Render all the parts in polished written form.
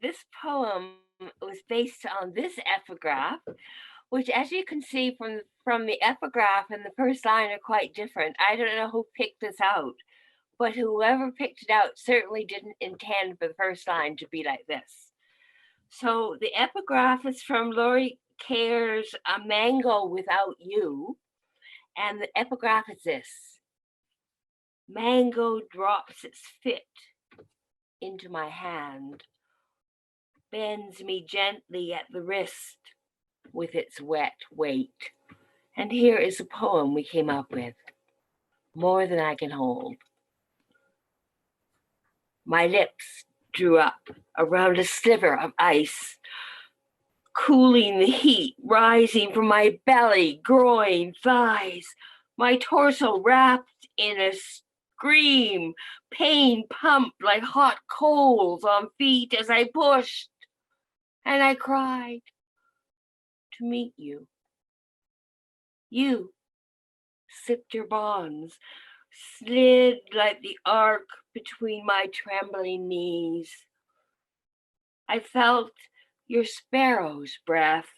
this poem was based on this epigraph, which, as you can see from the epigraph and the first line, are quite different. I don't know who picked this out, but whoever picked it out certainly didn't intend for the first line to be like this. So the epigraph is from Laureate A Mango Without You, and the epigraph is this: Mango drops its fit into my hand, bends me gently at the wrist with its wet weight. And here is a poem we came up with, More Than I Can Hold. My lips drew up around a sliver of ice, cooling the heat rising from my belly, groin, thighs, my torso wrapped in a scream, pain pumped like hot coals on feet as I pushed, and I cried to meet you. You sipped your bonds, slid like the arc between my trembling knees. I felt your sparrow's breath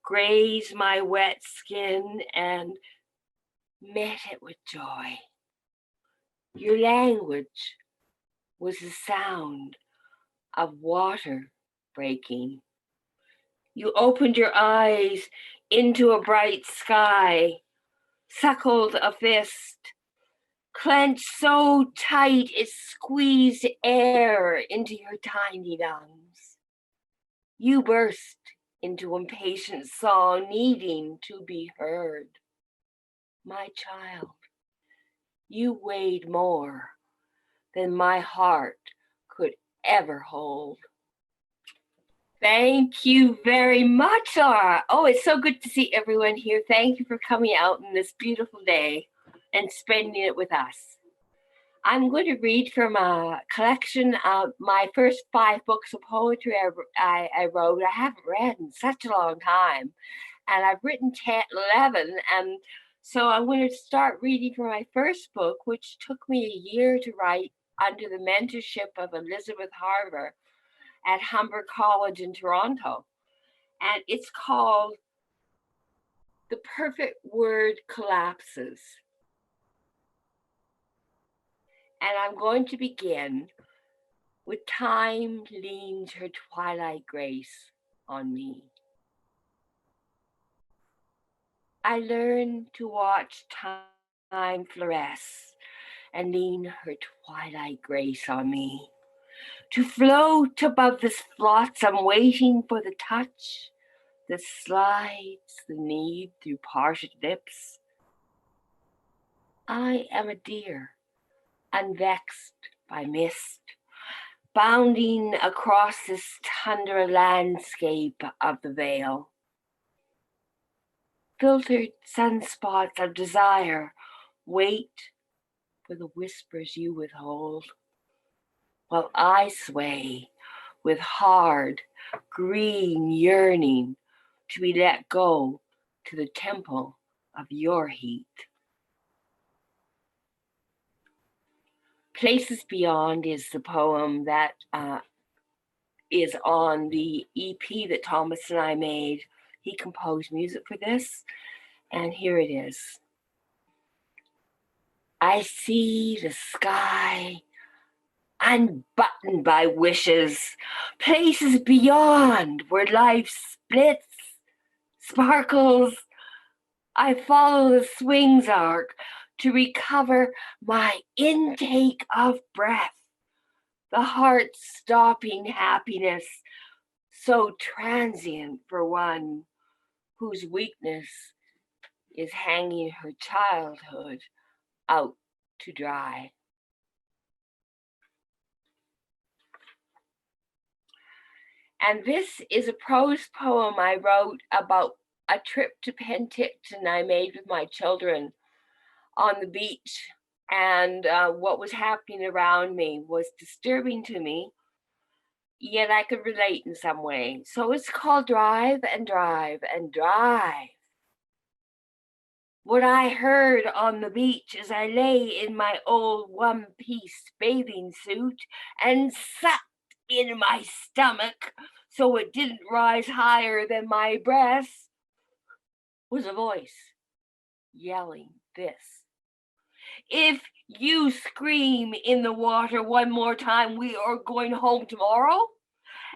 graze my wet skin and met it with joy. Your language was the sound of water breaking. You opened your eyes into a bright sky, suckled a fist, clenched so tight it squeezed air into your tiny lungs. You burst into impatient song, needing to be heard. My child, you weighed more than my heart could ever hold. Thank you very much, Laura. Oh, it's so good to see everyone here. Thank you for coming out on this beautiful day and spending it with us. I'm going to read from a collection of my first 5 books of poetry I wrote. I haven't read in such a long time, and I've written 11, and so I'm going to start reading from my first book, which took me a year to write under the mentorship of Elizabeth Harbour at Humber College in Toronto. And it's called The Perfect Word Collapses. And I'm going to begin with Time leans her twilight grace on me. I learned to watch time fluoresce and lean her twilight grace on me, to float above this flotsam, waiting for the touch that slides the need through parted lips. I am a deer, unvexed by mist, bounding across this tundra landscape of the vale. Filtered sunspots of desire wait for the whispers you withhold, while I sway with hard, green yearning to be let go to the temple of your heat. Places Beyond is the poem that is on the EP that Thomas and I made. He composed music for this, and here it is. I see the sky unbuttoned by wishes, places beyond where life splits, sparkles. I follow the swing's arc to recover my intake of breath, the heart-stopping happiness, so transient for one whose weakness is hanging her childhood out to dry. And this is a prose poem I wrote about a trip to Penticton I made with my children on the beach. And what was happening around me was disturbing to me, yet I could relate in some way. So it's called Drive and Drive and Drive. What I heard on the beach as I lay in my old one-piece bathing suit and sucked in my stomach so it didn't rise higher than my breast, was a voice yelling this: "If you scream in the water one more time, we are going home tomorrow,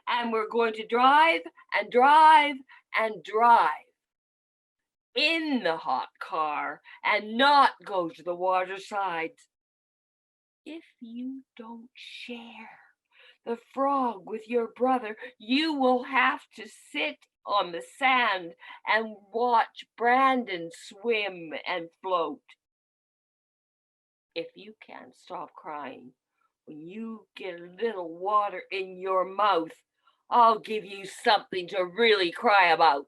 and we're going to drive and drive and drive in the hot car and not go to the water side. If you don't share the frog with your brother, you will have to sit on the sand and watch Brandon swim and float. If you can't stop crying when you get a little water in your mouth, I'll give you something to really cry about."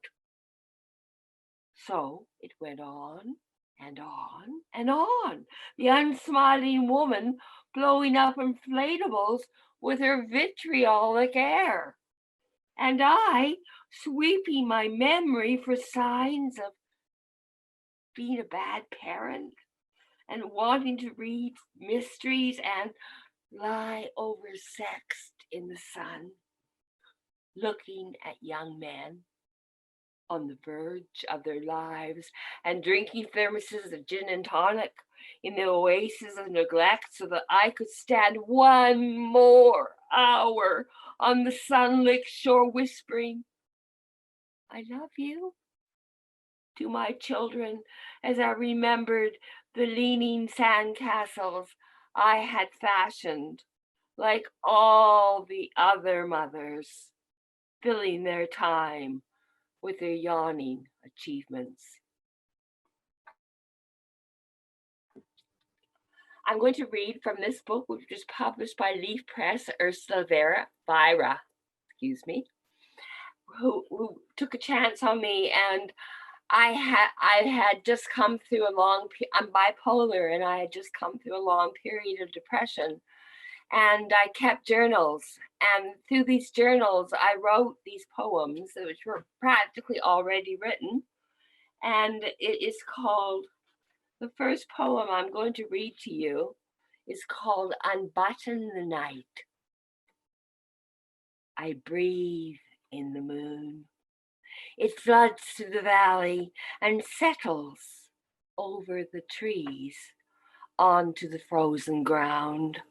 So it went on and on and on, the unsmiling woman blowing up inflatables with her vitriolic air, and I sweeping my memory for signs of being a bad parent and wanting to read mysteries and lie oversexed in the sun, looking at young men on the verge of their lives and drinking thermoses of gin and tonic in the oasis of neglect so that I could stand one more hour on the sunlit shore whispering, "I love you," to my children as I remembered the leaning sandcastles I had fashioned like all the other mothers, filling their time with their yawning achievements. I'm going to read from this book, which was published by Leaf Press, Ursula Vira, who took a chance on me. And I had just come through I'm bipolar, and I had just come through a long period of depression. And I kept journals, and through these journals, I wrote these poems, which were practically already written. And it is called, the first poem I'm going to read to you is called Unbutton the Night. I breathe in the moon. It floods through the valley and settles over the trees onto the frozen ground.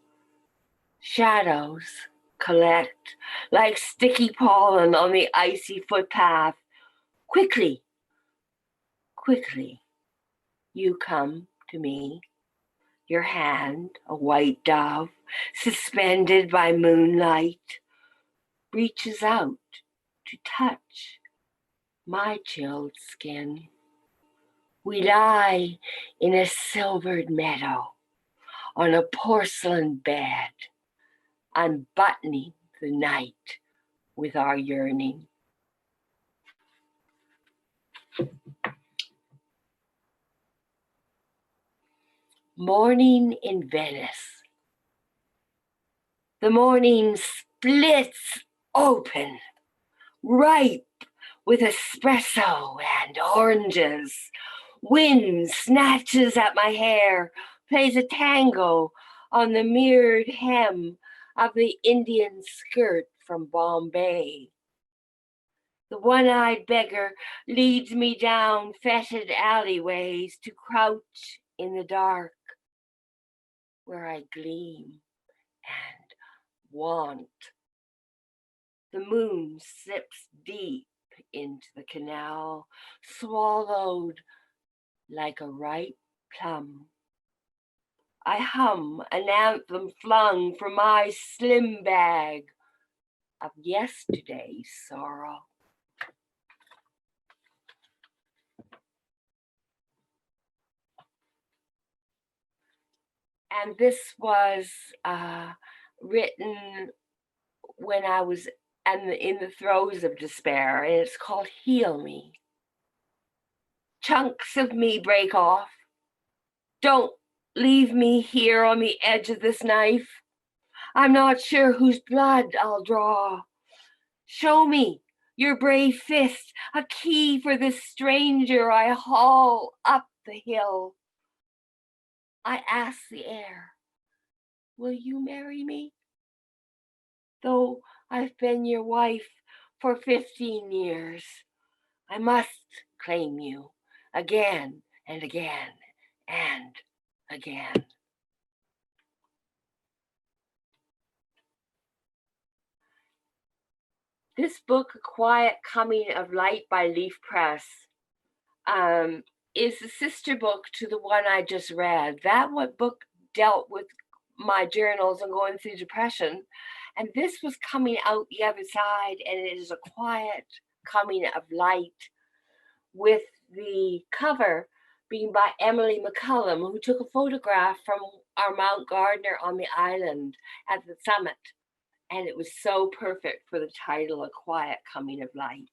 Shadows collect like sticky pollen on the icy footpath. Quickly, quickly, you come to me, your hand, a white dove, suspended by moonlight, reaches out to touch my chilled skin. We lie in a silvered meadow on a porcelain bed, unbuttoning the night with our yearning. Morning in Venice. The morning splits open, ripe with espresso and oranges. Wind snatches at my hair, plays a tango on the mirrored hem of the Indian skirt from Bombay. The one-eyed beggar leads me down fetid alleyways to crouch in the dark, where I gleam and want. The moon slips deep into the canal, swallowed like a ripe plum. I hum an anthem flung from my slim bag of yesterday's sorrow. And this was written when I was in the throes of despair, and it's called Heal Me. Chunks of me break off. Don't leave me here on the edge of this knife. I'm not sure whose blood I'll draw. Show me your brave fist, a key for this stranger I haul up the hill. I ask the air, will you marry me? though I've been your wife for 15 years. I must claim you again and again and again. This book, A Quiet Coming of Light by Leaf Press, is the sister book to the one I just read. That book dealt with my journals and going through depression. And this was coming out the other side, and it is a quiet coming of light, with the cover being by Emily McCullum, who took a photograph from our Mount Gardner on the island at the summit. And it was so perfect for the title, A Quiet Coming of Light.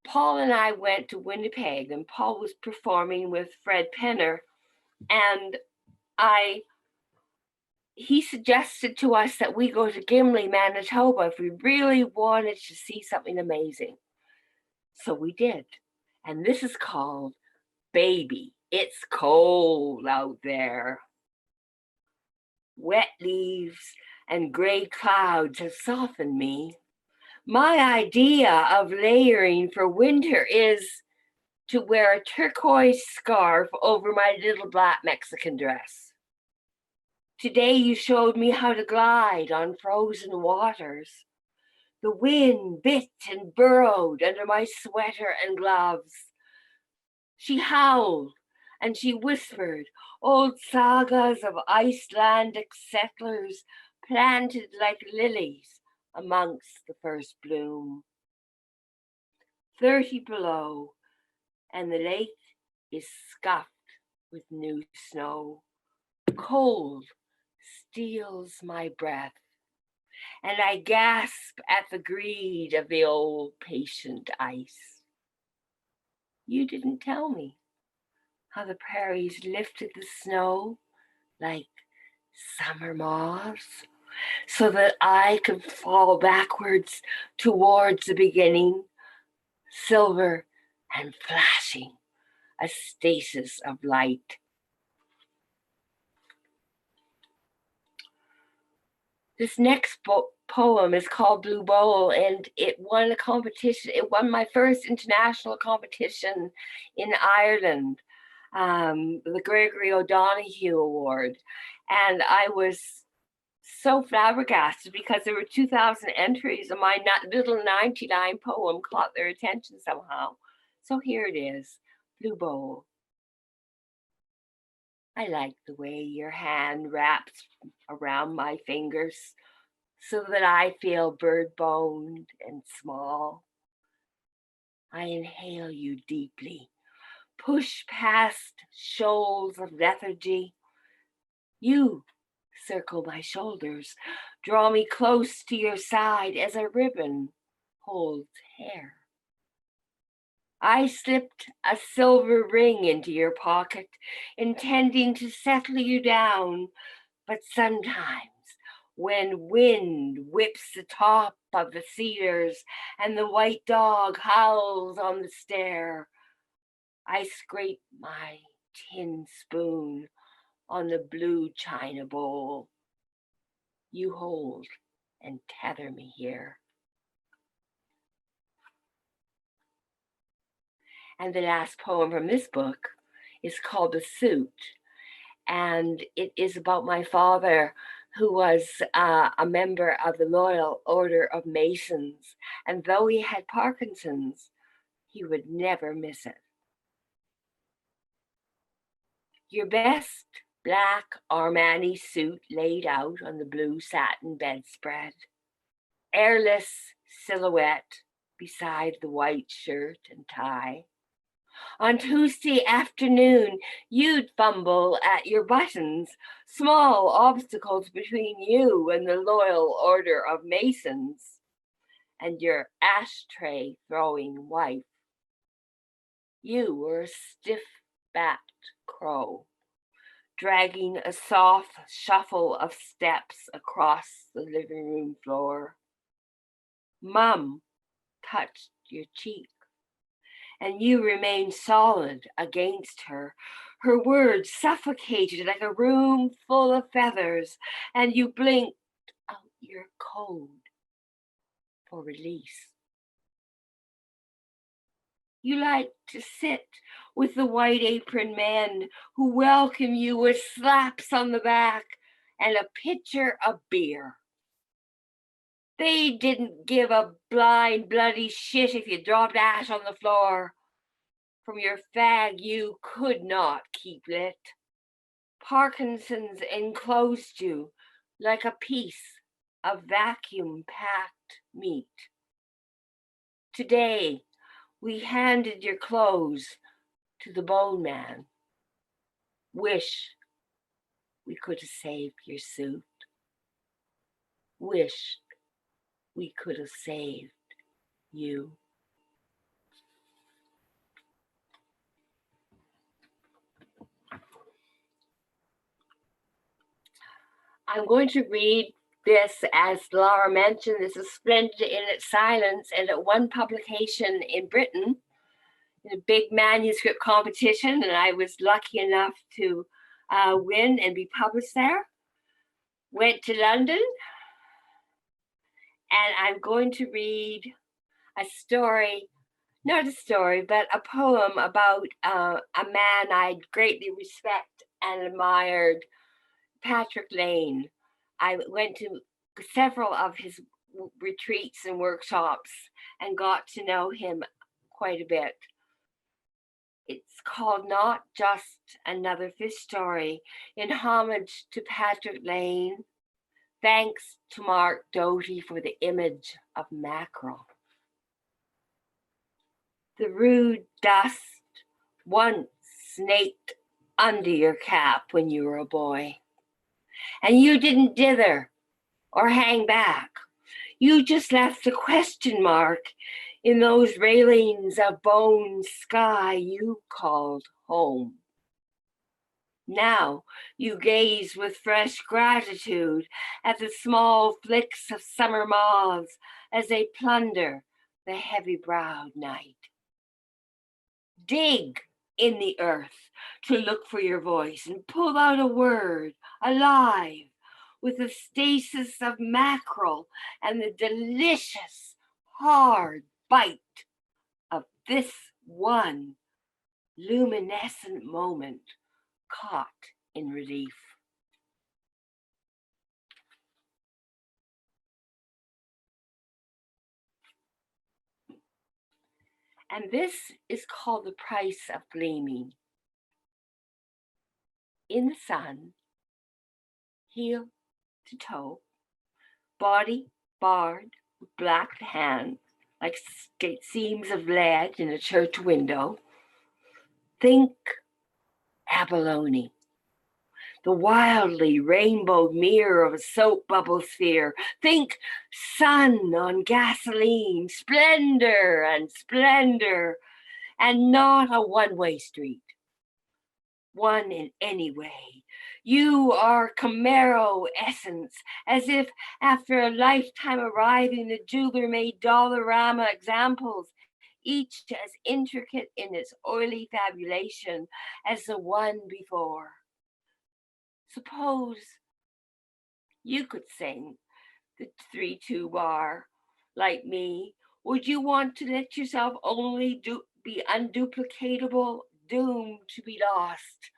Paul and I went to Winnipeg, and Paul was performing with Fred Penner, and he suggested to us that we go to Gimli, Manitoba, if we really wanted to see something amazing. So we did. And this is called Baby. It's cold out there. Wet leaves and gray clouds have softened me. My idea of layering for winter is to wear a turquoise scarf over my little black Mexican dress. Today you showed me how to glide on frozen waters. The wind bit and burrowed under my sweater and gloves. She howled and she whispered old sagas of Icelandic settlers planted like lilies amongst the first bloom. 30 below, and the lake is scuffed with new snow. Cold steals my breath, and I gasp at the greed of the old patient ice. You didn't tell me how the prairies lifted the snow like summer moths, so that I could fall backwards towards the beginning, silver and flashing, a stasis of light. This next poem is called Blue Bowl, and it won a competition. It won my first international competition in Ireland, the Gregory O'Donoghue Award. And I was so flabbergasted because there were 2,000 entries, and my little 99 poem caught their attention somehow. So here it is, Blue Bowl. I like the way your hand wraps around my fingers so that I feel bird-boned and small. I inhale you deeply, push past shoals of lethargy. You circle my shoulders, draw me close to your side as a ribbon holds hair. I slipped a silver ring into your pocket, intending to settle you down, but sometimes when wind whips the top of the cedars and the white dog howls on the stair, I scrape my tin spoon on the blue china bowl. You hold and tether me here. And the last poem from this book is called The Suit. And it is about my father, who was a member of the Loyal Order of Masons. And though he had Parkinson's, he would never miss it. Your best black Armani suit laid out on the blue satin bedspread. Airless silhouette beside the white shirt and tie. On Tuesday afternoon, you'd fumble at your buttons, small obstacles between you and the Loyal Order of Masons, and your ashtray throwing wife. You were a stiff-backed crow, dragging a soft shuffle of steps across the living room floor. Mum touched your cheek, and you remained solid against her, Her words suffocated like a room full of feathers, and you blinked out your code for release. You like to sit with the white apron men who welcome you with slaps on the back and a pitcher of beer. They didn't give a blind, bloody shit if you dropped ash on the floor. From your fag you could not keep lit. Parkinson's enclosed you like a piece of vacuum-packed meat. Today, we handed your clothes to the bone man. Wish we could have saved your suit. Wish we could have saved you. I'm going to read this, as Laura mentioned. This is Splendid in its silence, and at one publication in Britain, in a big manuscript competition, and I was lucky enough to win and be published there. Went to London, and I'm going to read a story, not a story, but a poem about a man I greatly respect and admired, Patrick Lane. I went to several of his retreats and workshops and got to know him quite a bit. It's called Not Just Another Fish Story, in homage to Patrick Lane. Thanks to Mark Doty for the image of mackerel. The rude dust once snaked under your cap when you were a boy, and you didn't dither or hang back. You just left a question mark in those railings of bone sky you called home. Now you gaze with fresh gratitude at the small flicks of summer moths as they plunder the heavy-browed night. Dig in the earth to look for your voice and pull out a word alive with the stasis of mackerel and the delicious hard bite of this one luminescent moment caught in relief. And this is called the Price of Gleaming. In the sun, heel to toe, body barred with black hands like seams of lead in a church window. Think abalone, the wildly rainbowed mirror of a soap bubble sphere. Think sun on gasoline, splendor and splendor, and not a one-way street. One in any way. You are Camaro essence, as if after a lifetime arriving, the jeweler made dollarama examples, each as intricate in its oily fabulation as the one before. Suppose you could sing the 3-2 bar like me. Would you want to let yourself only be unduplicatable, doomed to be lost?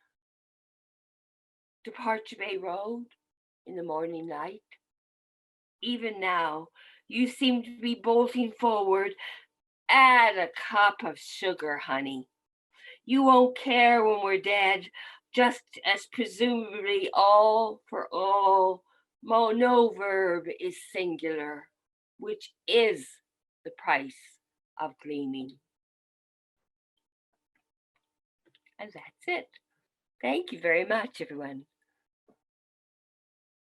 Departure Bay Road in the morning light. Even now, you seem to be bolting forward. Add a cup of sugar, honey. You won't care when we're dead, just as presumably all for all. No verb is singular, which is the price of gleaming. And that's it. Thank you very much, everyone.